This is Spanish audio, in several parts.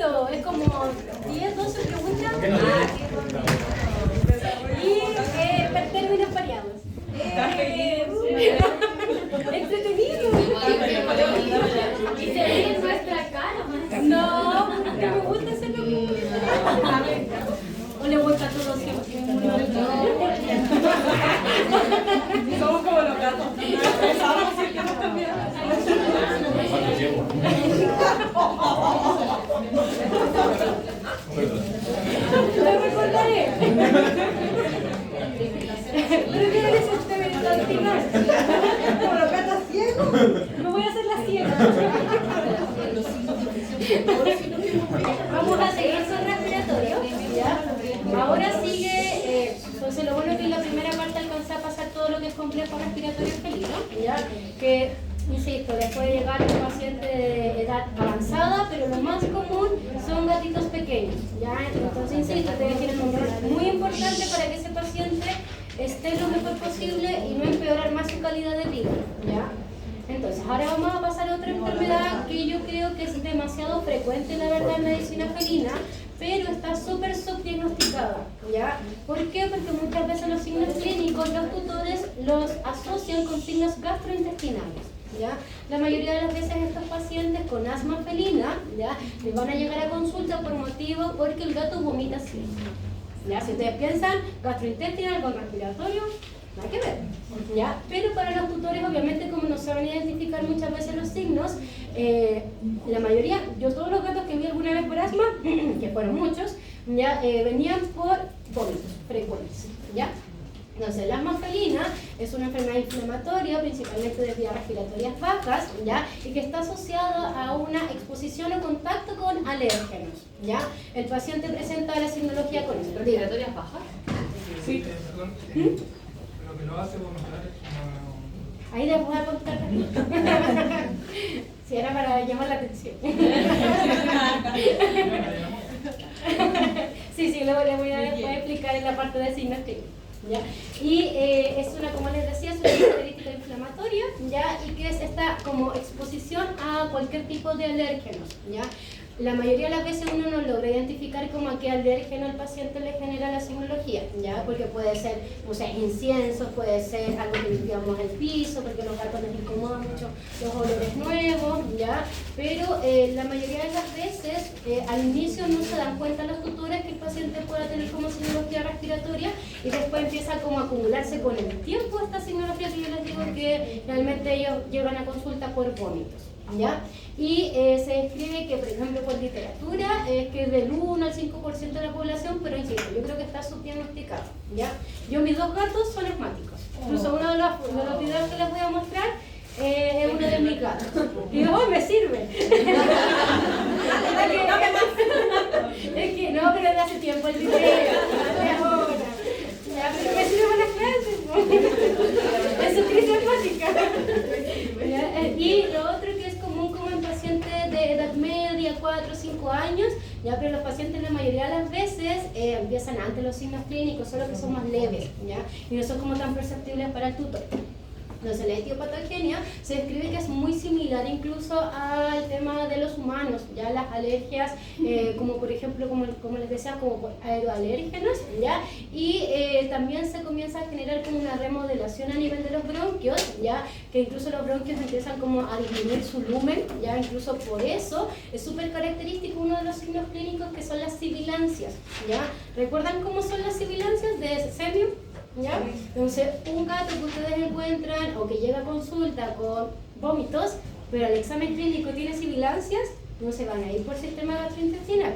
cortito, es como 10, 12 preguntas. Y términos variados. Entretenido. Y se ve en nuestra cara, más. No, que me gusta hacerlo. ¿O le gusta a todos siempre? Somos como los gatos. Empezamos y que nos terminamos. Lo recordaré. Pero ¿qué eres usted al final? Como los gatos ciegos. Me voy a hacer la ciega. Vamos a seguir con respiratorio. ¿Ya? Ahora sigue, entonces lo bueno es que en la primera parte alcanza a pasar todo lo que es complejo respiratorio felino, ¿ya? Que, insisto, les puede llegar a un paciente de edad avanzada, pero lo más común son gatitos pequeños, ¿ya? Entonces, insisto, ustedes tienen un rol muy importante para que ese paciente esté lo mejor posible y no empeorar más su calidad de vida, ¿ya? Entonces, ahora vamos a pasar a otra enfermedad que yo creo que es demasiado frecuente, la verdad, en medicina felina, pero está súper subdiagnosticada, ¿ya? ¿Por qué? Porque muchas veces los signos clínicos, los tutores los asocian con signos gastrointestinales, ¿ya? La mayoría de las veces estos pacientes con asma felina, ¿ya? Les van a llegar a consulta por motivo porque el gato vomita así, ¿ya? Si ustedes piensan gastrointestinal con respiratorio, nada que ver, ¿ya? Pero para los tutores, obviamente, como no saben identificar muchas veces los signos, la mayoría, yo todos los gatos que vi alguna vez por asma, que fueron muchos, ya venían por vómitos frecuentes, ¿ya? Entonces, la asma felina es una enfermedad inflamatoria, principalmente de vías respiratorias bajas, ¿ya? Y que está asociada a una exposición o contacto con alérgenos, ¿ya? El paciente presenta la signología con eso. ¿Respiratorias bajas? Sí, perdón. Lo que lo hace vomitar es como... Ahí les voy a contar. Si era para llamar la atención. Sí, luego les voy a explicar en la parte de signos clínicos, ¿ya? Y es una, como les decía, es una característica inflamatoria, ¿ya? Y que es esta como exposición a cualquier tipo de alérgenos, ¿ya? La mayoría de las veces uno no logra identificar como a qué alérgeno el paciente le genera la signología, ¿ya? Porque puede ser, o sea, inciensos, puede ser algo que limpiamos el piso, porque los gatos les incomodan mucho los olores nuevos, ¿ya? Pero la mayoría de las veces, al inicio no se dan cuenta los tutores que el paciente pueda tener como signología respiratoria y después empieza como a acumularse con el tiempo esta signología que yo les digo que realmente ellos llevan a consulta por vómitos, ¿ya? Y se describe que, por ejemplo, por literatura, que es del 1 al 5% de la población, pero insisto, yo creo que está subdiagnosticado, ¿ya? Yo, mis dos gatos son asmáticos. Incluso uno de los videos que les voy a mostrar es uno de mis gatos. Y digo, ¡oh, me sirve! Es que no, pero de hace tiempo el video, ya, pero me sirve para las clases. Es su crisis asmática. Y lo otro que es común como en pacientes de edad media, 4 o 5 años, ya, pero los pacientes la mayoría de las veces empiezan antes los signos clínicos, solo que son más leves, ¿ya? Y no son como tan perceptibles para el tutor. Entonces, la etiopatogenia se describe que es muy similar incluso al tema de los humanos, ya las alergias, como por ejemplo, como les decía, como por aeroalérgenos, ¿ya? Y también se comienza a generar como una remodelación a nivel de los bronquios, ¿ya? Que incluso los bronquios empiezan como a disminuir su lumen, ¿ya? Incluso por eso es súper característico uno de los signos clínicos que son las sibilancias, ¿ya? ¿Recuerdan cómo son las sibilancias de Semium? ¿Ya? Entonces, un gato que ustedes encuentran o que llega a consulta con vómitos, pero al examen clínico tiene sibilancias, no se van a ir por sistema gastrointestinal.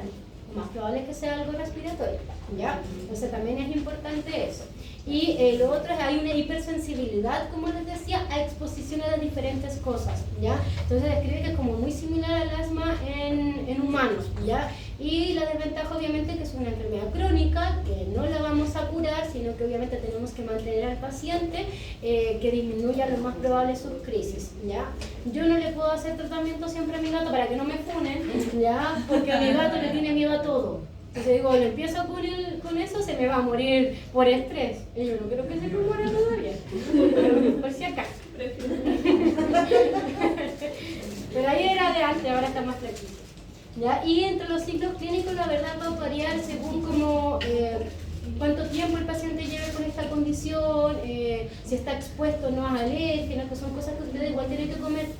Lo más probable es que sea algo respiratorio, ¿ya? Entonces, también es importante eso. Y lo otro es hay una hipersensibilidad, como les decía, a exposición a diferentes cosas, ¿ya? Entonces, describe que es como muy similar al asma en humanos, ¿ya? Y la desventaja obviamente que es una enfermedad crónica, que no la vamos a curar, sino que obviamente tenemos que mantener al paciente que disminuya lo más probable sus crisis, ¿ya? Yo no le puedo hacer tratamiento siempre a mi gato para que no me funen, ¿ya? Porque a mi gato le tiene miedo a todo. Entonces digo, le empiezo con eso, se me va a morir por estrés. Y yo no quiero que se me muera todavía, por si acaso. Pero ahí era de antes, ahora está más tranquilo. ¿ya? Y entre los ciclos clínicos la verdad va a variar según como cuánto tiempo el paciente lleva con esta condición, si está expuesto o no a alérgenos, que son cosas que ustedes igual tienen que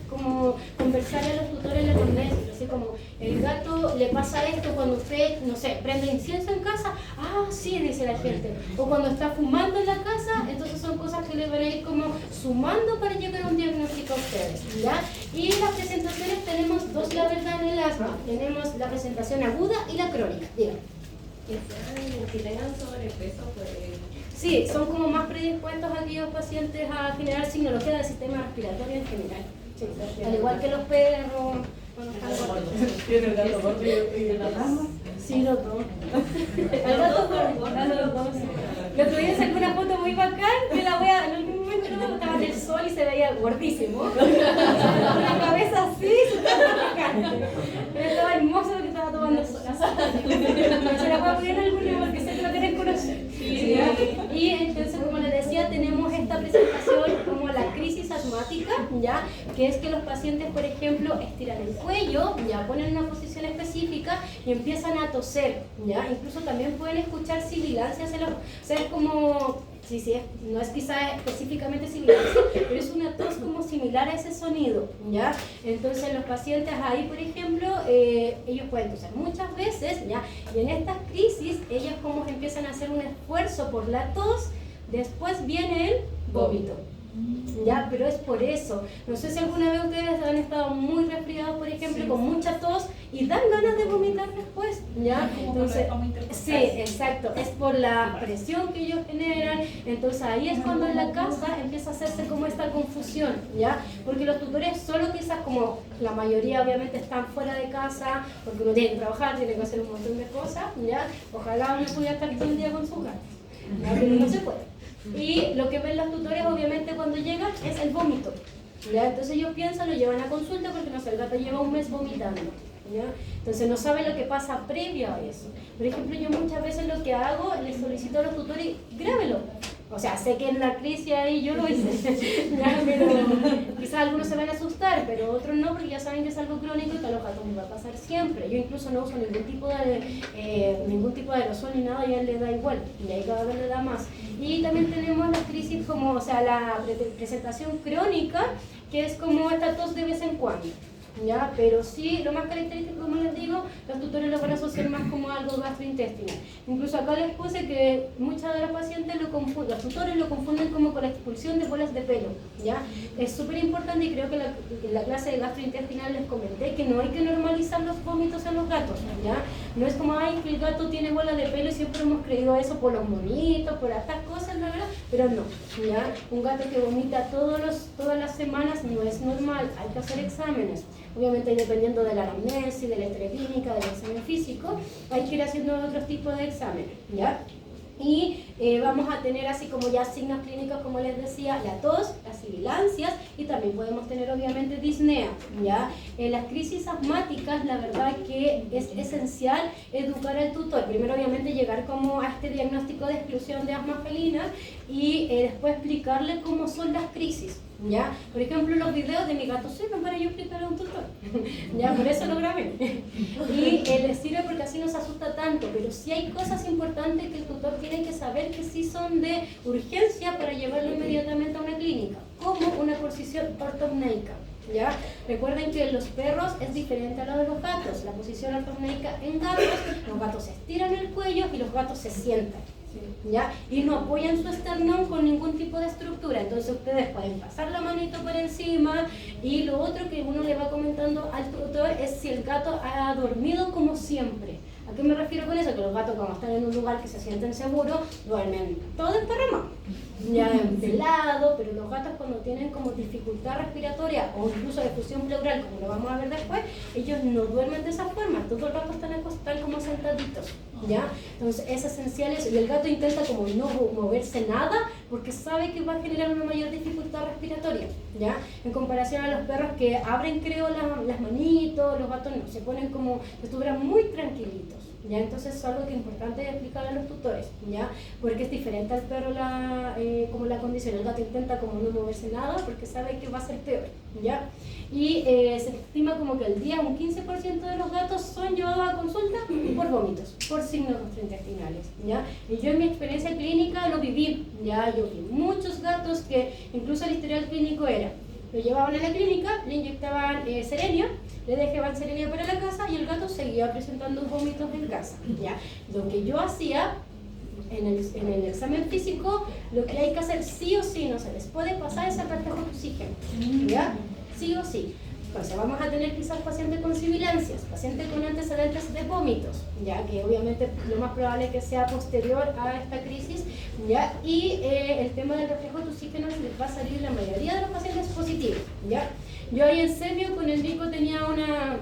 como conversar a los tutores en la conversación, así como el gato le pasa esto cuando usted, no sé, prende incienso en casa, sí, dice la gente, o cuando está fumando en la casa, entonces son cosas que le van a ir como sumando para llegar a un diagnóstico a ustedes, ¿ya? Y las presentaciones tenemos dos, la verdad, en el asma, tenemos la presentación aguda y la crónica, dígame. Si tengan sobrepeso, pues... Sí, son como más predispuestos aquellos pacientes a generar signología del sistema respiratorio en general. Sí, al igual que los perros, cuando están gordos. ¿Tiene el gato gordo y el gato? Sí, los dos. El gato gordo, los dos. El otro día saqué una foto muy bacán, que la voy a... En algún momento estaba en el sol y se veía gordísimo. Una cabeza así, súper bacán. Pero estaba hermoso porque estaba tomando sol. Se la voy a poner en algún lugar porque sé que lo quieren conocer. ¿Sí? Y entonces, como les decía, tenemos esta presentación como la crisis asmática, ¿ya? Que es que los pacientes, por ejemplo, estiran el cuello, ya ponen una posición específica y empiezan a toser, ¿ya? Incluso también pueden escuchar sibilancias en los... O sea, es como... Sí, no es quizá específicamente sibilancia, pero es una tos como similar a ese sonido, ¿ya? Entonces los pacientes ahí, por ejemplo, ellos pueden toser muchas veces, ¿ya? Y en estas crisis, ellas como empiezan a hacer un esfuerzo por la tos, después viene el vómito. Ya, pero es por eso. No sé si alguna vez ustedes han estado muy resfriados, por ejemplo, con mucha tos y dan ganas de vomitar después, ¿ya? Entonces, sí, exacto. Es por la presión que ellos generan. Entonces ahí es cuando en la casa empieza a hacerse como esta confusión, ¿ya? Porque los tutores solo quizás, como la mayoría obviamente están fuera de casa, porque uno tiene que trabajar, tiene que hacer un montón de cosas, ¿ya? Ojalá uno pudiera estar todo el día con su gato, ¿ya? Pero no se puede. Y lo que ven los tutores obviamente cuando llegan es el vómito, ¿ya? Entonces ellos piensan, lo llevan a consulta porque no sé, el gato lleva un mes vomitando, ¿ya? Entonces no saben lo que pasa previo a eso. Por ejemplo, yo muchas veces lo que hago, les solicito a los tutores, grábelo. O sea, sé que en la crisis ahí yo lo hice, ¿ya? Pero quizás algunos se van a asustar, pero otros no, porque ya saben que es algo crónico y que a los gatos les va a pasar siempre. Yo incluso no uso ningún tipo de aerosol ni nada, y a él le da igual, y ahí cada vez le da más. Y también tenemos las crisis como, o sea, la presentación crónica, que es como esta tos de vez en cuando, ¿ya? Pero sí, lo más característico, como les digo, los tutores lo van a asociar más como algo gastrointestinal. Incluso acá les puse que muchas de las pacientes los tutores lo confunden como con la expulsión de bolas de pelo, ¿ya? Es súper importante, y creo que en la clase de gastrointestinal les comenté que no hay que normalizar los vómitos en los gatos, ¿ya? No es como, ay, que el gato tiene bolas de pelo y siempre hemos creído eso por los monitos, por estas cosas, la verdad, pero no, ¿ya? Un gato que vomita todas las semanas no es normal, hay que hacer exámenes. Obviamente dependiendo de la anamnesis, de la historia clínica, del examen físico, hay que ir haciendo otros tipos de exámenes, ¿ya? Y vamos a tener así como ya signos clínicos, como les decía, la tos, las sibilancias, y también podemos tener obviamente disnea, ¿ya? En las crisis asmáticas, la verdad que es esencial educar al tutor. Primero obviamente llegar como a este diagnóstico de exclusión de asma felina y después explicarle cómo son las crisis, ¿ya? Por ejemplo, los videos de mi gato sirven para yo explicarle a un tutor, ¿ya? Por eso lo grabé. Y les sirve porque así no se asusta tanto, pero sí hay cosas importantes que el tutor tiene que saber que sí son de urgencia para llevarlo inmediatamente a una clínica, como una posición ortopneica, ¿ya? Recuerden que en los perros es diferente a lo de los gatos. La posición ortopneica en gatos, los gatos estiran el cuello y los gatos se sientan, ¿ya? Y no apoyan su esternón con ningún tipo de estructura. Entonces ustedes pueden pasar la manito por encima. Y lo otro que uno le va comentando al tutor es si el gato ha dormido como siempre. ¿A qué me refiero con eso? Que los gatos, cuando están en un lugar que se sienten seguros, duermen todo emparramado, ya de lado, pero los gatos cuando tienen como dificultad respiratoria o incluso difusión pleural, como lo vamos a ver después, ellos no duermen de esa forma, todo el rato están como sentaditos, ¿ya? Entonces es esencial eso, y el gato intenta como no moverse nada porque sabe que va a generar una mayor dificultad respiratoria, ¿ya? En comparación a los perros que abren, creo, las manitos, los gatos no, se ponen como si estuvieran muy tranquilitos. ¿ya? Entonces es algo que es importante explicar a los tutores, ¿ya? Porque es diferente al perro como la condición. El gato intenta como no moverse nada porque sabe que va a ser peor, ¿ya? Y se estima como que el día un 15% de los gatos son llevados a consulta por vómitos, por signos gastrointestinales, ¿ya? Y yo en mi experiencia clínica lo viví, ¿ya? Yo vi muchos gatos que incluso el historial clínico era: lo llevaban a la clínica, le inyectaban serenio, le dejaban serenio para la casa y el gato seguía presentando vómitos en casa, ¿ya? Lo que yo hacía en el examen físico, lo que hay que hacer sí o sí, no se les puede pasar, es el reflejo de oxígeno, ¿ya? Sí o sí. Entonces vamos a tener quizás pacientes con sibilancias, pacientes con antecedentes de vómitos, ya que obviamente lo más probable es que sea posterior a esta crisis, ya, y el tema del reflejo de oxígeno les va a salir la mayoría de los pacientes positivos, ya. Yo ahí en semio con el Nico tenía una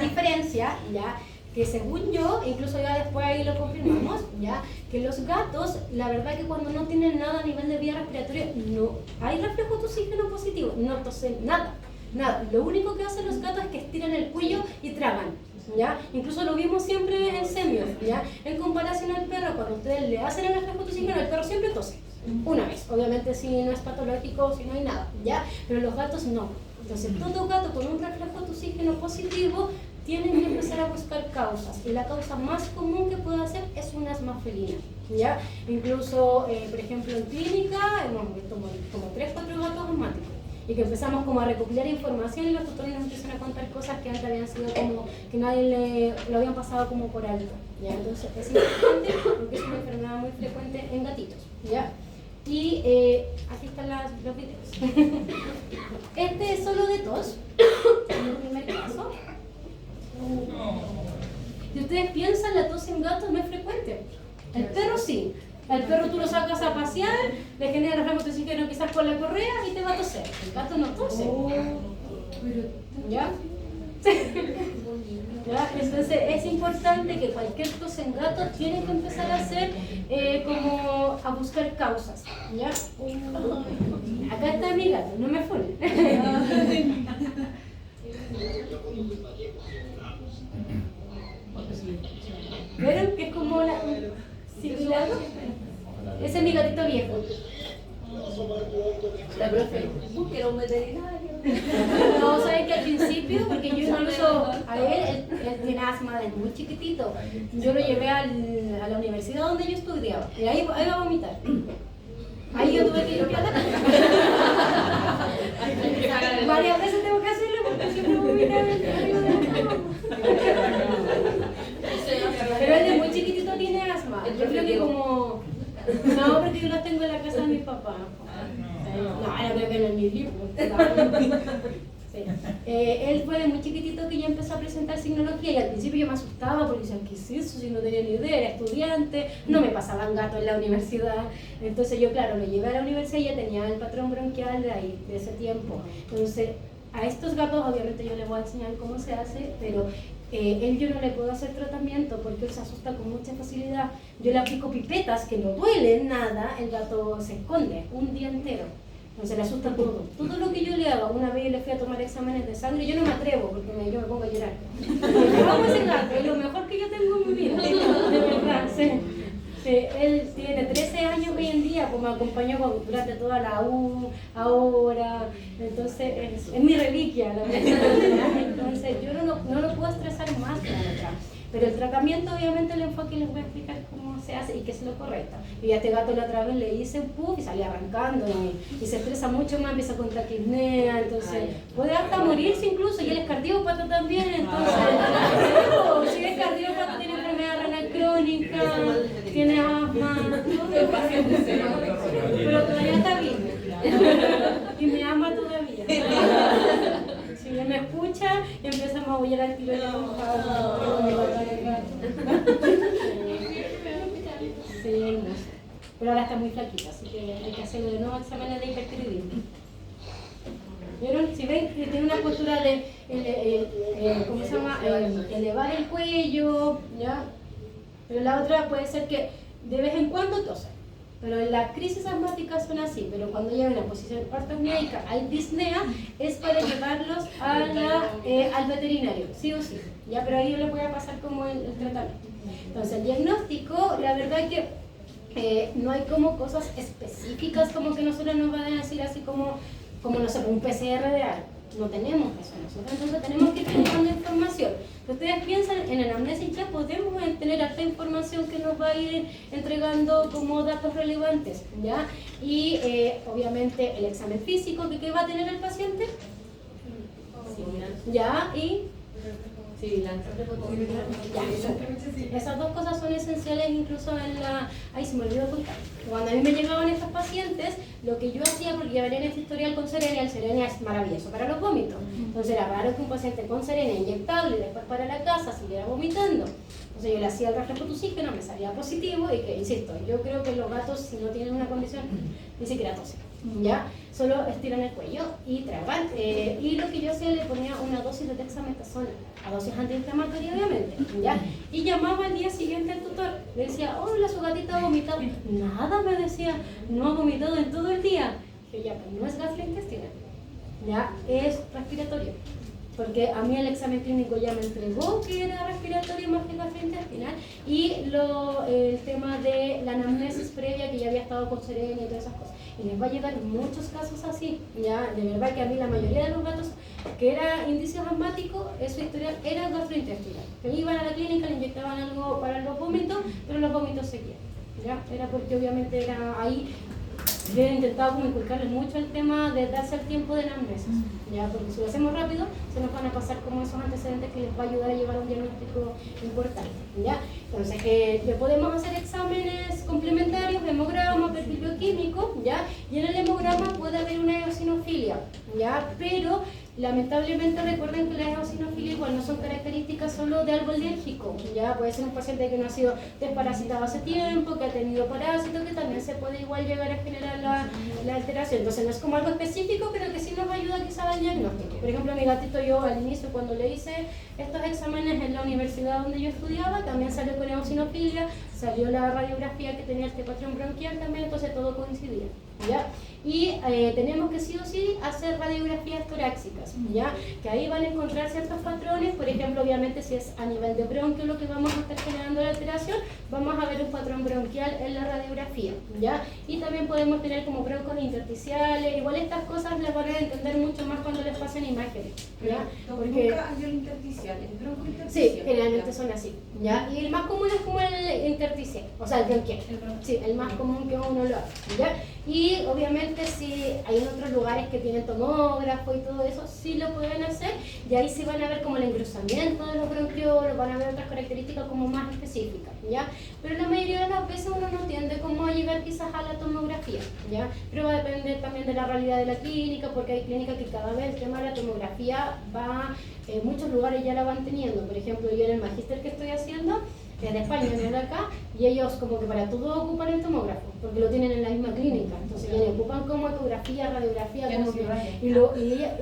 diferencia, ya, que según yo, incluso ya después ahí lo confirmamos, ya, que los gatos, la verdad que cuando no tienen nada a nivel de vía respiratoria, no hay reflejo de oxígeno positivo, no tosen nada, nada. Lo único que hacen los gatos es que estiran el cuello y tragan, ¿ya? Incluso lo vimos siempre en semio, ¿ya? En comparación al perro, cuando ustedes le hacen el reflejo de oxígeno, el perro siempre tose, una vez, obviamente si no es patológico, si no hay nada, ¿ya? Pero los gatos no. Entonces todo gato con un reflejo de oxígeno positivo tienen que empezar a buscar causas, y la causa más común que puede hacer es un asma felina, ¿ya? Incluso, por ejemplo, en clínica hemos visto como 3 o 4 gatos asmáticos, y que empezamos como a recopilar información y los tutores nos empiezan a contar cosas que antes habían sido como que nadie lo habían pasado como por alto, ¿ya? Entonces es importante porque es una enfermedad muy frecuente en gatitos, ¿ya? Y aquí están los videos. Este es solo de tos, en el primer caso. Si ustedes piensan, la tos en gatos no es frecuente. El perro sí. El perro tú lo sacas a pasear, le genera reflejo de oxígeno quizás con la correa y te va a toser. El gato no tose. ¿Ya? ¿Ya? Entonces es importante que cualquier tos en gato tiene que empezar a hacer como a buscar causas, ¿ya? Acá está mi gato, no me funen. ¿Vieron que es como una similar? Ese es mi gatito viejo. La profe, busque un veterinario. No, ¿saben que al principio? Porque yo incluso a él tiene asma desde muy chiquitito. Yo lo llevé a la universidad donde yo estudiaba y ahí va a vomitar. Ahí yo tuve que ir a la varias veces tengo que hacerlo porque siempre vomita. Pero él de muy chiquitito tiene asma. Yo creo que como... No, porque yo lo tengo en la casa de mi papá. No, yo creo que no es mi libro. Sí. Él fue de muy chiquitito que ya empezó a presentar signología y al principio yo me asustaba porque decían, ¿qué es eso? Si no tenía ni idea, era estudiante, no me pasaban gatos en la universidad. Entonces yo, claro, lo llevé a la universidad y ya tenía el patrón bronquial de ahí, de ese tiempo. Entonces, a estos gatos obviamente yo les voy a enseñar cómo se hace, pero él yo no le puedo hacer tratamiento porque él se asusta con mucha facilidad. Yo le aplico pipetas que no duelen nada, el gato se esconde un día entero. Entonces le asusta todo. Todo lo que yo le haga, una vez le fui a tomar exámenes de sangre, yo no me atrevo porque yo me pongo a llorar. Me vamos a ese gato, es lo mejor que yo tengo en mi vida, de verdad. Sí. Sí, él tiene 13 años hoy en día, pues me acompañó durante toda la U, ahora, entonces es mi reliquia, la verdad. Entonces yo no lo puedo estresar más, la verdad. Pero el tratamiento, obviamente, el enfoque les voy a explicar cómo se hace y qué es lo correcto. Y a este gato la otra vez le hice puff y salía arrancando y se estresa mucho más, empieza con taquipnea, entonces puede hasta morirse incluso, y él es cardiópata también, entonces, si es cardiópata tiene enfermedad renal crónica, tiene asma, pero todavía está bien y me ama todavía. Si él me escucha, empieza a maullar al tiro de la sí, pero ahora está muy flaquita, así que hay que hacerle de nuevo exámenes de hipertiroidismo. ¿Vieron? Si ven que tiene una postura de ¿cómo se llama? Elevar el cuello, ¿ya? Pero la otra puede ser que de vez en cuando tose. pero las crisis asmáticas son así, pero cuando llega una posición ortopnéica al disnea es para llevarlos al veterinario, sí o sí, ya, pero ahí yo les voy a pasar como el tratamiento. Entonces el diagnóstico, la verdad que no hay como cosas específicas como que nosotros nos van a decir así como no sé, un PCR de algo. No tenemos eso nosotros, entonces tenemos que ir buscando información. Si ustedes piensan en anamnesis, ya podemos tener harta información que nos va a ir entregando como datos relevantes, ¿ya? Y obviamente el examen físico que va a tener el paciente, ¿ya? Y esas dos cosas son esenciales incluso en la... Ay, se me olvidó contar. Cuando a mí me llegaban estas pacientes, lo que yo hacía, porque ya venían este historial con Cerenia, el Cerenia es maravilloso para los vómitos. Entonces era raro que un paciente con Cerenia inyectable y después para la casa siguiera vomitando. Entonces yo le hacía el rastro fotoxígeno, me salía positivo y que, insisto, yo creo que los gatos si no tienen una condición, ni siquiera tosen, ¿ya? Solo estiran el cuello y tragan. Y lo que yo hacía, le ponía una dosis de dexametasona, a dosis antiinflamatoria obviamente, ¿ya? Y llamaba al día siguiente al tutor, le decía, hola, su gatita ha vomitado. Nada, me decía, no ha vomitado en todo el día. Dije, ya, pues no es gastrointestinal, ya, es respiratorio. Porque a mí el examen clínico ya me entregó que era respiratorio más que gastrointestinal, y el tema de la anamnesis previa que ya había estado con Cerenia y todas esas cosas. Y les va a llegar muchos casos así, ya, de verdad que a mí la mayoría de los gatos que era indicios asmáticos, su historial era gastrointestinal. Que iban a la clínica, le inyectaban algo para los vómitos, pero los vómitos seguían, ya, era porque obviamente era ahí. Yo he intentado como inculcarles mucho el tema de darse el tiempo de anamnesis, ¿ya? Porque si lo hacemos rápido, se nos van a pasar como esos antecedentes que les va a ayudar a llevar a un diagnóstico importante, ¿ya? Entonces, le podemos hacer exámenes complementarios, hemograma, perfil bioquímico, ¿ya? Y en el hemograma puede haber una eosinofilia, ¿ya? Pero lamentablemente recuerden que la eosinofilia igual no son características solo de algo alérgico, ya puede ser un paciente que no ha sido desparasitado hace tiempo, que ha tenido parásitos, que también se puede igual llegar a generar la alteración. Entonces no es como algo específico, pero que sí nos ayuda quizás al diagnóstico. Por ejemplo, mi gatito, yo al inicio cuando le hice estos exámenes en la universidad donde yo estudiaba, también salió con eosinofilia, salió la radiografía que tenía este patrón bronquial también, entonces todo coincidía, ¿ya? Y tenemos que sí o sí hacer radiografías torácicas, ¿ya? Que ahí van a encontrar ciertos patrones. Por ejemplo, obviamente si es a nivel de bronquio lo que vamos a estar generando la alteración, vamos a ver un patrón bronquial en la radiografía, ¿ya? Y también podemos tener como broncos intersticiales. Igual estas cosas las van a entender mucho más cuando les pasen imágenes, ¿ya? Porque nunca hay el intersticial, el bronco intersticial. sí, generalmente son así, ¿ya? Y el más común es como el intersticial, o sea, el bronquial. Sí, el más común que uno lo hace, ¿ya? Y obviamente si hay en otros lugares que tienen tomógrafo y todo eso, sí lo pueden hacer, y ahí sí van a ver como el engrosamiento de los bronquiolos, van a ver otras características como más específicas, ¿ya? Pero la mayoría de las veces uno no tiende como a llegar quizás a la tomografía, ¿ya? Pero va a depender también de la realidad de la clínica, porque hay clínicas que cada vez el tema de la tomografía va, muchos lugares ya la van teniendo. Por ejemplo, yo en el magíster que estoy haciendo, de España, no es de acá, y ellos como que para todo ocupan el tomógrafo, porque lo tienen en la misma clínica, entonces ya le ocupan como ecografía, radiografía, como que,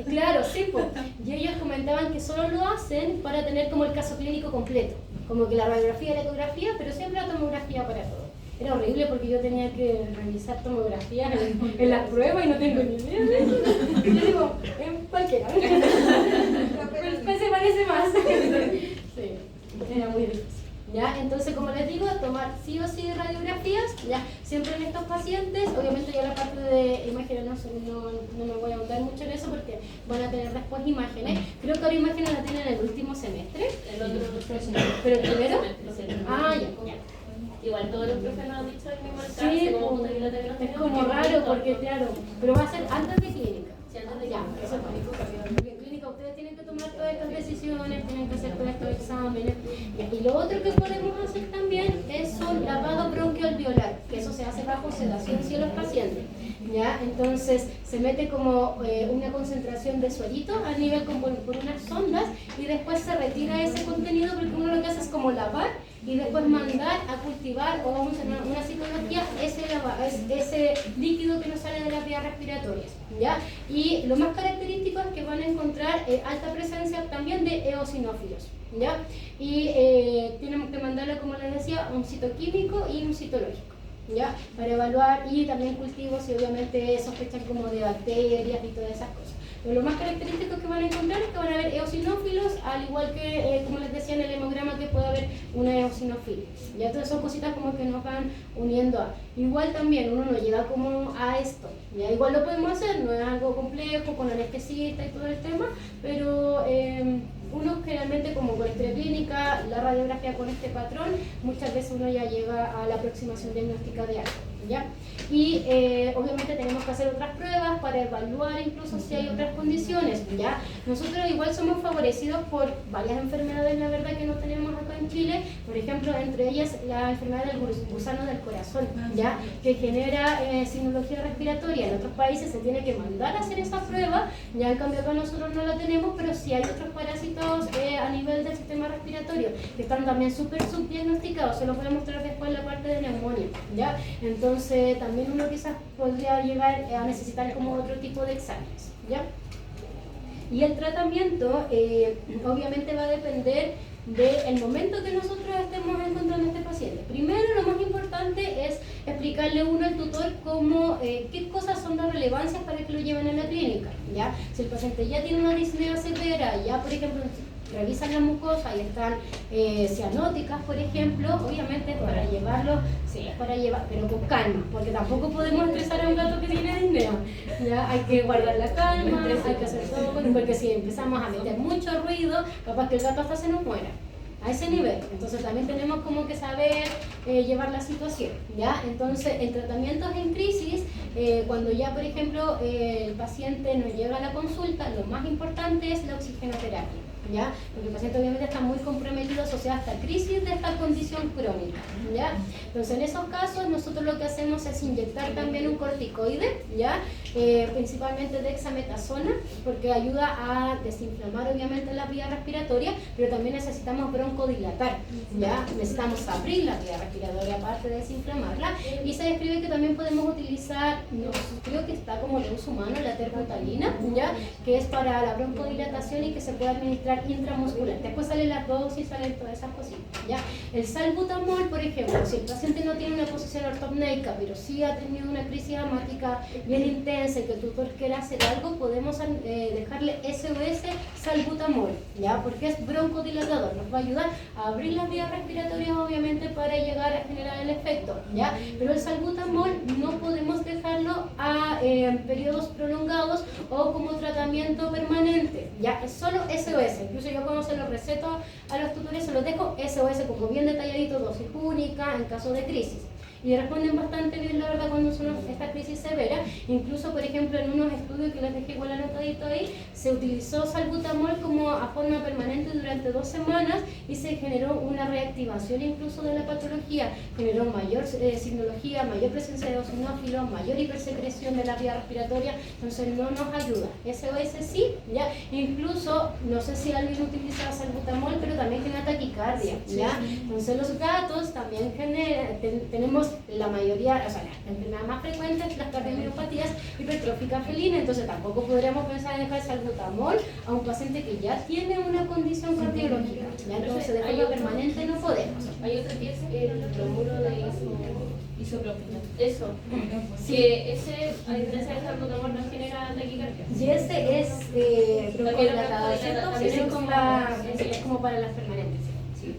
claro, sí, pues, y ellos comentaban que solo lo hacen para tener como el caso clínico completo, como que la radiografía y la ecografía, pero siempre la tomografía para todo. Era horrible porque yo tenía que revisar tomografías en las pruebas y no tengo ni idea de eso. Yo digo, en cualquiera, pero después se parece más. Sí, era muy difícil. ¿Ya? Entonces, como les digo, tomar sí o sí radiografías, ¿ya? Siempre en estos pacientes, obviamente ya la parte de imágenes no me voy a ahondar mucho en eso porque van a tener después imágenes. Creo que ahora imágenes la tienen en el último semestre. El otro ¿Pero el primero? Ah, ya. Igual todos los profes nos han dicho el mismo alcance, Sí, como es como raro porque claro, pero va a ser antes de clínica. Sí, antes de Ya, clínica. eso es pánico, porque en clínica ustedes tienen que tomar todas estas decisiones, tienen que hacer todos estos exámenes. Y lo otro que podemos hacer también es un lavado bronquialveolar, que eso se hace bajo sedación sí en los pacientes. ¿Ya? Entonces se mete como una concentración de suerito a nivel por unas sondas y después se retira ese contenido porque uno lo que hace es como lavar y después mandar a cultivar o vamos a hacer una citología ese líquido que nos sale de las vías respiratorias, ¿ya? Y lo más característico es que van a encontrar alta presencia también de eosinófilos, ¿ya? Y tenemos que mandarle, como les decía, un citoquímico y un citológico, ¿ya? Para evaluar, y también cultivos y obviamente sospechan como de bacterias y todas esas cosas. Pero lo más característico que van a encontrar es que van a haber eosinófilos, al igual que, como les decía en el hemograma, que puede haber una eosinofilia. Ya entonces son cositas como que nos van uniendo a. Igual también uno no llega como a esto, ya igual lo podemos hacer, no es algo complejo, con anestesista y todo el tema, pero uno generalmente como con historia clínica, la radiografía con este patrón, muchas veces uno ya llega a la aproximación diagnóstica de algo, ¿ya? Y obviamente tenemos que hacer otras pruebas para evaluar incluso si hay otras condiciones, ¿ya? Nosotros igual somos favorecidos por varias enfermedades, la verdad, que no tenemos acá en Chile, por ejemplo, entre ellas la enfermedad del gusano del corazón, ¿ya? Que genera sinología respiratoria. En otros países se tiene que mandar a hacer esa prueba, ya en cambio acá nosotros no la tenemos, pero sí hay otros parásitos a nivel del sistema respiratorio que están también súper subdiagnosticados. Se los voy a mostrar después en la parte de neumonía, ¿ya? Entonces también uno quizás podría llegar a necesitar como otro tipo de exámenes, ¿ya? Y el tratamiento obviamente va a depender del momento que nosotros estemos encontrando a este paciente. Primero, lo más importante es explicarle uno al tutor cómo, qué cosas son de relevancia para que lo lleven a la clínica, ¿ya? Si el paciente ya tiene una disnea severa, ya por ejemplo revisan la mucosa y están cianóticas, por ejemplo, obviamente es para llevarlo, sí, es para llevar, pero con calma, porque tampoco podemos estresar a un gato que tiene disnea, ¿ya? Hay que guardar la calma, hay que hacer todo, porque si empezamos a meter mucho ruido, capaz que el gato hasta se nos muera. A ese nivel, entonces también tenemos como que saber llevar la situación, ¿ya? Entonces, en tratamientos en crisis, cuando ya, por ejemplo, el paciente nos llega a la consulta, lo más importante es la oxigenoterapia, ¿ya? Porque el paciente obviamente está muy comprometido asociado a esta crisis de esta condición crónica, ¿ya? Entonces, en esos casos, nosotros lo que hacemos es inyectar también un corticoide, ¿ya? Principalmente dexametasona, porque ayuda a desinflamar obviamente la vía respiratoria, pero también necesitamos broncodilatar, ¿ya? Necesitamos abrir la vía respiratoria aparte de desinflamarla, y se describe que también podemos utilizar, creo que está como de uso humano, la terbutalina, ¿ya? Que es para la broncodilatación y que se puede administrar intramuscular. Después salen las dosis, salen todas esas cositas, ¿ya? El salbutamol, por ejemplo, si el paciente no tiene una posición ortopneica, pero sí ha tenido una crisis asmática bien intensa y que el tutor quiera hacer algo, podemos dejarle SOS salbutamol, ¿ya? Porque es broncodilatador, nos va a ayudar a abrir las vías respiratorias obviamente para llegar a generar el efecto, ¿ya? Pero el salbutamol no podemos dejarlo a periodos prolongados o como tratamiento permanente, ¿ya? Es solo SOS. Incluso yo cuando se lo receto a los tutores se los dejo SOS como bien detalladito, dosis única en caso de crisis. Y responden bastante bien, la verdad, cuando son esta crisis severa. Incluso, por ejemplo, en unos estudios que les dejé igual anotadito ahí, se utilizó salbutamol como a forma permanente durante 2 semanas y se generó una reactivación incluso de la patología, generó mayor signología, mayor presencia de eosinófilos, mayor hipersecreción de la vía respiratoria, entonces no nos ayuda. SOS sí, ¿ya? Incluso, no sé si alguien utiliza salbutamol, pero también genera taquicardia, ¿ya? Entonces los gatos también tenemos la mayoría, o sea, la enfermedad más frecuente es las cardiomiopatías hipertróficas felinas, entonces tampoco podríamos pensar en dejar salbutamol a un paciente que ya tiene una condición cardiológica, ¿ya? Entonces de forma permanente no podemos. Hay otro que es el bromuro de isopropilo. Eso. Que ese, a diferencia del salbutamol, no genera taquicardia. Y ese es broncodilatador, ¿cierto? Sí, es como para las permanentes. Sí.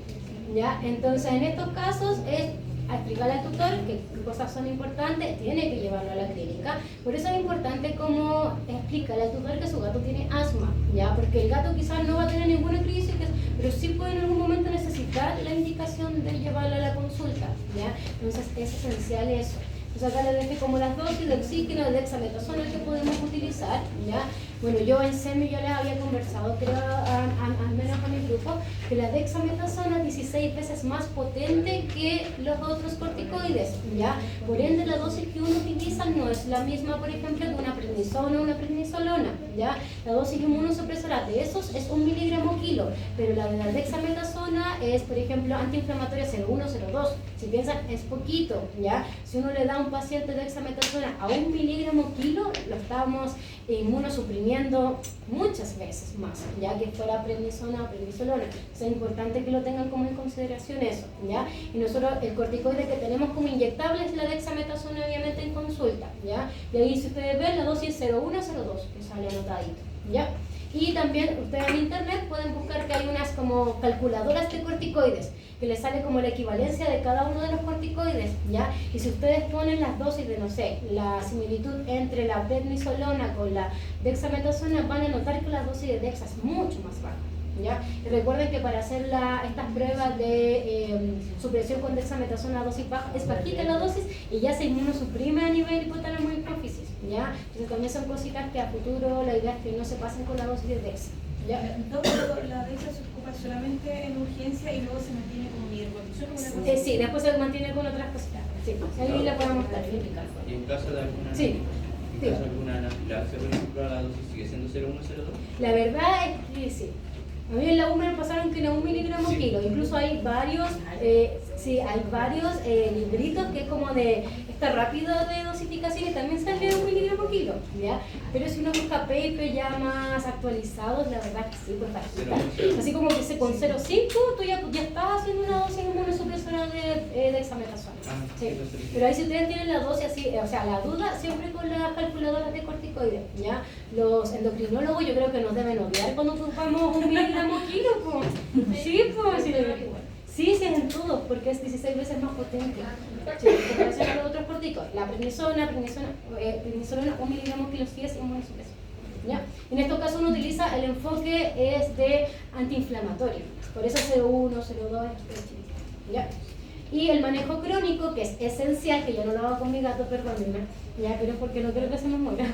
¿Ya? Entonces en estos casos es a explicarle al tutor qué cosas son importantes, tiene que llevarlo a la clínica. Por eso es importante como explicarle al tutor que su gato tiene asma, ¿ya? Porque el gato quizás no va a tener ninguna crisis, pero sí puede en algún momento necesitar la indicación de llevarlo a la consulta, ¿ya? Entonces es esencial eso. Entonces acá les dejé como las dosis de oxígeno, de dexametasona que podemos utilizar, ¿ya? Bueno, yo en SEMI yo les había conversado, creo, al menos a mi grupo, que la dexametasona es 16 veces más potente que los otros corticoides, ¿ya? Por ende, la dosis que uno utiliza no es la misma, por ejemplo, que una prednisona o una prednisolona, ¿ya? La dosis inmunosupresora de esos es 1 miligramo kilo, pero la de la dexametasona es, por ejemplo, antiinflamatoria 0,1, 0,2. Si piensan, es poquito, ¿ya? Si uno le da a un paciente dexametasona a 1 miligramo kilo, lo estamos inmunosuprimiendo, recomiendo muchas veces más, ya que fuera prednisona o prednisolona. Es importante que lo tengan como en consideración eso, ¿ya? Y nosotros el corticoide que tenemos como inyectable es la dexametasona, obviamente en consulta, ¿ya? Y ahí si ustedes ven la dosis 01, 02, que sale anotadito, ¿ya? Y también ustedes en internet pueden buscar que hay unas como calculadoras de corticoides, que les sale como la equivalencia de cada uno de los corticoides, ¿ya? Y si ustedes ponen las dosis de, no sé, la similitud entre la prednisolona con la dexametasona, van a notar que la dosis de dexa es mucho más baja, ¿ya? Y recuerden que para hacer estas pruebas de supresión con dexametasona a dosis baja, es bajita la dosis y ya se inmunosuprime a nivel hipotálamo y hipófisis, ¿ya? Entonces también son cositas que a futuro la idea es que no se pasen con la dosis de dexa, ¿ya? Entonces, la DEXA se ocupa solamente en urgencia y luego se mantiene como hidrocortisona, una cosa así. Sí, después se mantiene con otras cositas. Sí, ahí la podemos mostrar. Y en caso de alguna, Sí. en caso de alguna anafilaxia, por ejemplo, la dosis sigue siendo 0,1, 0,2. La verdad es que sí. A mí en la U me pasaron que era 1 miligramo kilo. Incluso hay varios, libritos que es como de esta rápido de dosificación y también sale 1 miligramo kilo, ¿ya? Pero si uno busca papers ya más actualizados, la verdad que sí, pues bajita. Así como que con 0,5 tú ya estás haciendo una dosis inmunosupresora de dexametasona. Sí. Pero ahí si ustedes tienen la dosis así, o sea, la duda siempre con las calculadoras de corticoides, ¿ya? Los endocrinólogos yo creo que nos deben odiar cuando ocupamos 1 miligramo kilo, pues. Sí, pues. Sí, es en todo, porque es 16 veces más potente. Sí, en comparación a los otros corticoides. La prednisolona, 1 miligramo kilo sí es inmunosupresor, ¿ya? En estos casos uno utiliza el enfoque es de antiinflamatorio, por eso 0,1, 0,2, ¿ya? Y el manejo crónico, que es esencial, que yo no lo hago con mi gato, perdónenme, ya, pero porque no quiero que se me muera,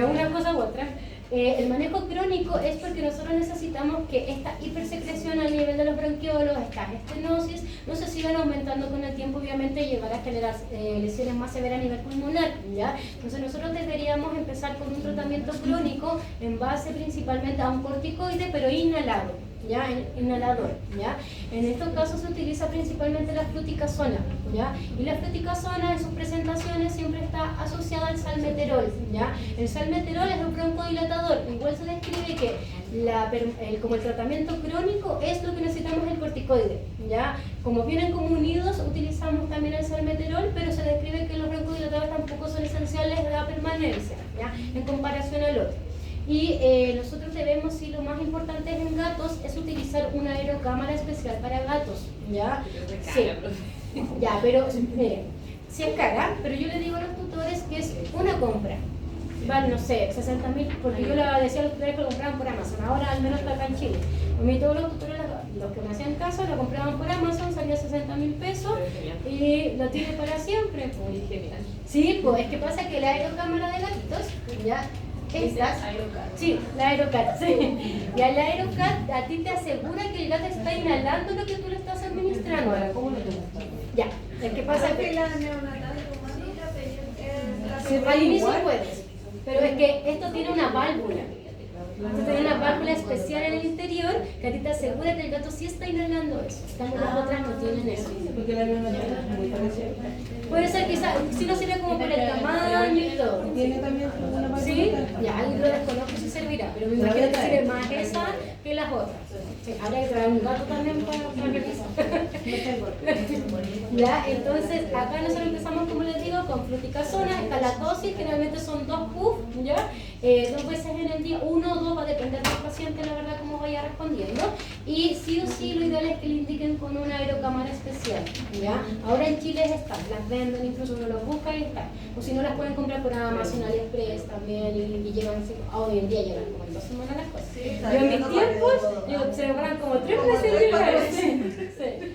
una cosa u otra. El manejo crónico es porque nosotros necesitamos que esta hipersecreción al nivel de los bronquiolos, esta estenosis, no se sigan aumentando con el tiempo, obviamente, y llegar a generar lesiones más severas a nivel pulmonar, ¿ya? Entonces nosotros deberíamos empezar con un tratamiento crónico en base principalmente a un corticoide, pero inhalado, ¿ya? Inhalador, ¿ya? En estos casos se utiliza principalmente la fluticasona, ¿ya? Y la fluticasona en sus presentaciones siempre está asociada al salmeterol, ¿ya? El salmeterol es un broncodilatador, igual se describe que como el tratamiento crónico es lo que necesitamos el corticoide, ¿ya? Como vienen como unidos, utilizamos también el salmeterol, pero se describe que los broncodilatadores tampoco son esenciales de la permanencia, ¿ya? En comparación al otro. Y nosotros debemos, si lo más importante es en gatos, es utilizar una aerocámara especial para gatos, ¿ya? Sí, ya, pero miren, sí es cara, pero yo le digo a los tutores que es una compra. Vale, no sé, 60.000, porque yo le decía a los tutores que lo compraban por Amazon, ahora al menos está acá en Chile. A mí todos los tutores, los que me hacían caso, lo compraban por Amazon, salía 60.000 pesos y lo tiene para siempre. Sí, pues es que pasa que la aerocámara de gatitos, ¿ya? Estas, sí, la Aerocat, sí. Y al Aerocat a ti te asegura que el gato está inhalando lo que tú le estás administrando. Ahora, ¿cómo lo tengo? Ya, es que pasa que la neonatal al inicio puedes, pero es que esto tiene una válvula. Esto tiene una válvula especial en el interior que a ti te asegura que el gato sí está inhalando eso. Estamos las otras no tienen eso. Porque la neonatal es muy parecida. Puede ser quizás, si no sirve como por el tamaño y todo. Tiene también una válvula. Sí, ya, ahí lo desconozco si servirá, pero me imagino que sirve más esa que las otras. Sí, habrá que traer un gato también para revisar. Ya, entonces acá nosotros empezamos, como les digo, con fluticasona, está la dosis, generalmente son 2 puffs, ¿ya? 2 veces en el día, 1 o 2, va a depender del paciente, la verdad, cómo vaya respondiendo. Y sí o sí, lo ideal es que le indiquen con una aerocámara especial, ¿ya? Ahora en Chile están, las venden, incluso uno los busca y están. O si no, las pueden comprar por Amazon, AliExpress también, y llegan, hoy en día llegan como en 2 semanas las cosas. Yo en mis tiempos, se demoran como 3 meses en llegar, sí.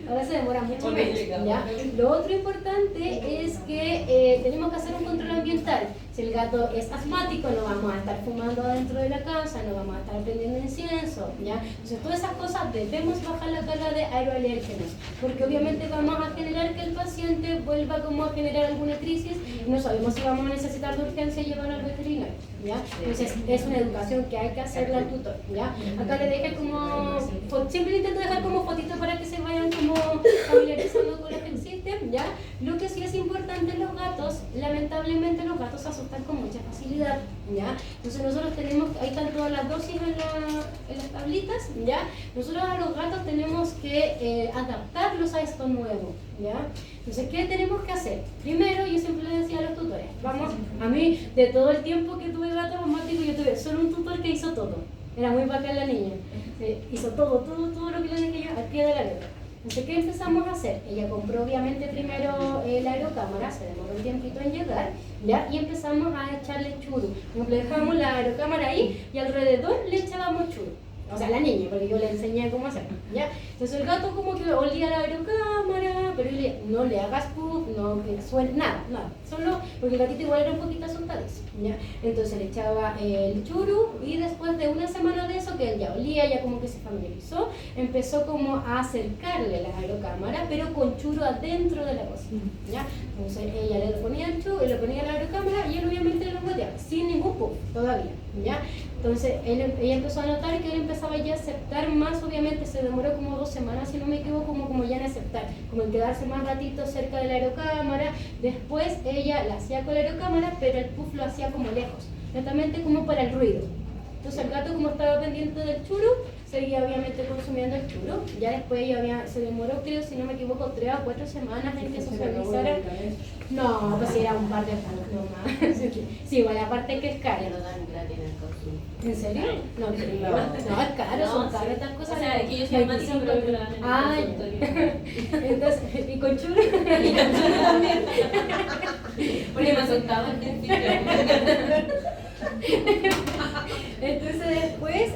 Ahora se demora mucho menos, ¿ya? Lo otro importante es que tenemos que hacer un control ambiental. Si el gato es asmático, no vamos a estar fumando adentro de la casa, no vamos a estar prendiendo incienso, ¿ya? Entonces todas esas cosas debemos bajar la carga de aeroalérgenos, porque obviamente vamos a generar que el paciente vuelva como a generar alguna crisis y no sabemos si vamos a necesitar de urgencia llevarlo al veterinario, ¿ya? Entonces es una educación que hay que hacerle al tutor, ¿ya? Acá le dejé como, siempre intento dejar como fotitos para que se vayan como familiarizando con los ejercicios. existen, ¿ya? Lo que sí es importante en los gatos, lamentablemente los gatos se asustan con mucha facilidad, ¿ya? Entonces nosotros tenemos, ahí están todas las dosis en las tablitas, ¿ya? Nosotros a los gatos tenemos que adaptarlos a esto nuevo, ¿ya? Entonces, ¿qué tenemos que hacer? Primero, yo siempre le decía a los tutores, vamos, a mí, de todo el tiempo que tuve gatos asmáticos, yo tuve solo un tutor que hizo todo. Era muy bacán la niña. Hizo todo lo que le dije yo al pie de la letra. Entonces, ¿qué empezamos a hacer? Ella compró obviamente primero la aerocámara, se demoró un tiempito en llegar, ¿ya? Y empezamos a echarle churu. Nos dejábamos la aerocámara ahí y alrededor le echábamos churu. O sea, la niña, porque yo le enseñé cómo hacerlo, ¿ya? Entonces el gato como que olía la aerocámara, pero no le hagas puff, no que suene, nada. Solo, porque el gatito igual era un poquito asustadizo, ¿ya? Entonces le echaba el churu y después de una semana de eso, que él ya olía, ya como que se familiarizó, empezó como a acercarle la aerocámara, pero con churu adentro de la cocina, ¿ya? Entonces ella le ponía el churu, le ponía la aerocámara y él obviamente lo boteaba, sin ningún puff, todavía, ¿ya? Entonces ella empezó a notar que él empezaba ya a aceptar más, obviamente se demoró como 2 semanas, si no me equivoco, como ya en aceptar, como en quedarse más ratito cerca de la aerocámara. Después ella la hacía con la aerocámara, pero el puff lo hacía como lejos, netamente como para el ruido. Entonces el gato, como estaba pendiente del churu, seguía obviamente consumiendo el churu. Ya después ella se demoró, creo, si no me equivoco, 3 o 4 semanas en que socializara. No, pues era un par de años nomás. Sí, igual aparte que es caro. ¿En serio? No, no, es caro, son caras estas cosas. O sea, que yo soy asmática, pero que la dan en el consultorio. Entonces, ¿y con churu? Y con churu también. Porque me asustaba al principio. Entonces después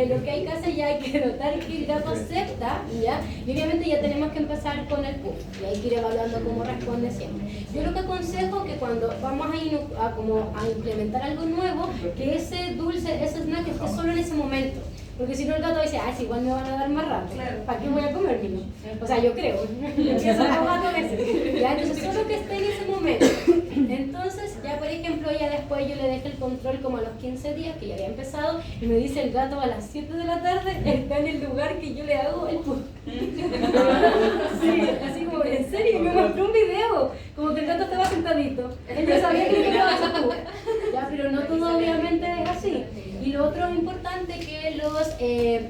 lo que hay que hacer, ya hay que notar que el gato acepta, ¿ya? Y obviamente ya tenemos que empezar con el puff, y hay que ir evaluando cómo responde siempre. Yo lo que aconsejo que cuando vamos a implementar algo nuevo, que ese dulce, ese snack esté solo en ese momento. Porque si no el gato dice, si igual me van a dar más rato, ¿para qué voy a comérmelo? O sea, yo creo, empiezo a comer con ese. ¿Ya? Entonces solo que esté en ese momento. Entonces, ya por ejemplo, ya después yo le dejé el control como a los 15 días, que ya había empezado, y me dice el gato a las 7 de la tarde, está en el lugar que yo le hago el puff. Sí, así como, en serio, me mostró un video, como que el gato estaba sentadito. Él ya sabía que yo le daba ese puff. Ya, pero no todo obviamente es así. Y lo otro importante que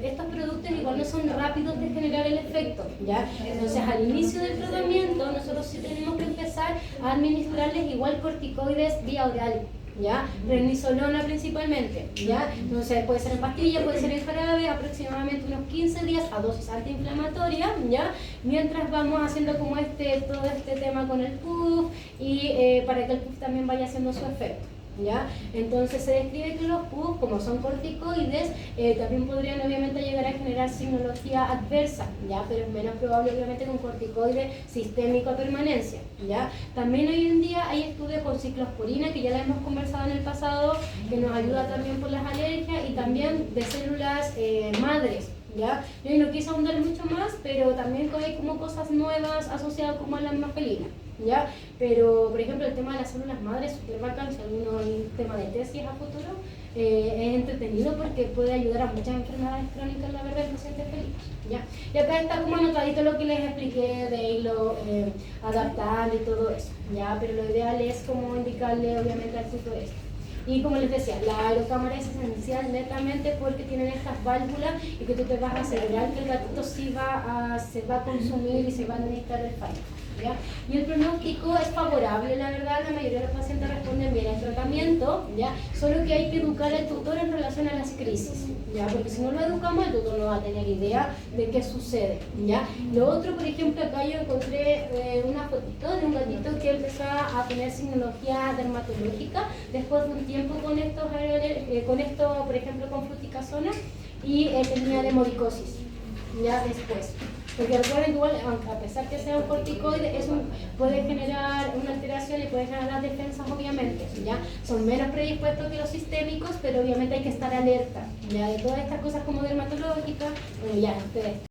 estos productos igual no son rápidos de generar el efecto, ¿ya? Entonces al inicio del tratamiento nosotros sí tenemos que empezar a administrarles igual corticoides vía oral, ¿ya? Prednisolona principalmente, ¿ya? Entonces puede ser en pastilla, puede ser en jarabe, aproximadamente unos 15 días a dosis antiinflamatoria, ¿ya? Mientras vamos haciendo como todo este tema con el puff y para que el puff también vaya haciendo su efecto, ¿ya? Entonces se describe que los PUF, como son corticoides, también podrían obviamente llegar a generar signología adversa, ¿ya? Pero es menos probable obviamente que un corticoide sistémico a permanencia, ¿ya? También hoy en día hay estudios con ciclosporina, que ya la hemos conversado en el pasado, que nos ayuda también por las alergias, y también de células madres, ¿ya? Yo no quise ahondar mucho más, pero también hay como cosas nuevas asociadas como a la masculina, ¿ya? Pero, por ejemplo, el tema de las células madres es súper bacán. Si alguno hay un tema de tesis a futuro, es entretenido porque puede ayudar a muchas enfermedades crónicas, la verdad, en pacientes felices, ¿ya? Y acá está como anotadito lo que les expliqué de irlo adaptando y todo eso, ¿ya? Pero lo ideal es como indicarle, obviamente, al futuro esto. Y como les decía, la aerocámara es esencial netamente porque tienen estas válvulas y que tú te vas a asegurar que el gatito sí se va a consumir y se va a administrar el fármaco, ¿ya? Y el pronóstico es favorable, la verdad, la mayoría de los pacientes responden bien al tratamiento, ¿ya? Solo que hay que educar al tutor en relación a las crisis, ¿ya? Porque si no lo educamos, el tutor no va a tener idea de qué sucede, ¿ya? Lo otro, por ejemplo, acá yo encontré una fotito de un gatito que empezaba a tener signología dermatológica después de un tiempo con esto, por ejemplo, con fluticasona, y tenía demodicosis, ya después. Porque recuerden que igual, a pesar que sea un corticoide, puede generar una alteración y puede generar las defensas, obviamente, ¿ya? Son menos predispuestos que los sistémicos, pero obviamente hay que estar alerta, ¿ya? De todas estas cosas como dermatológicas, bueno, ya ustedes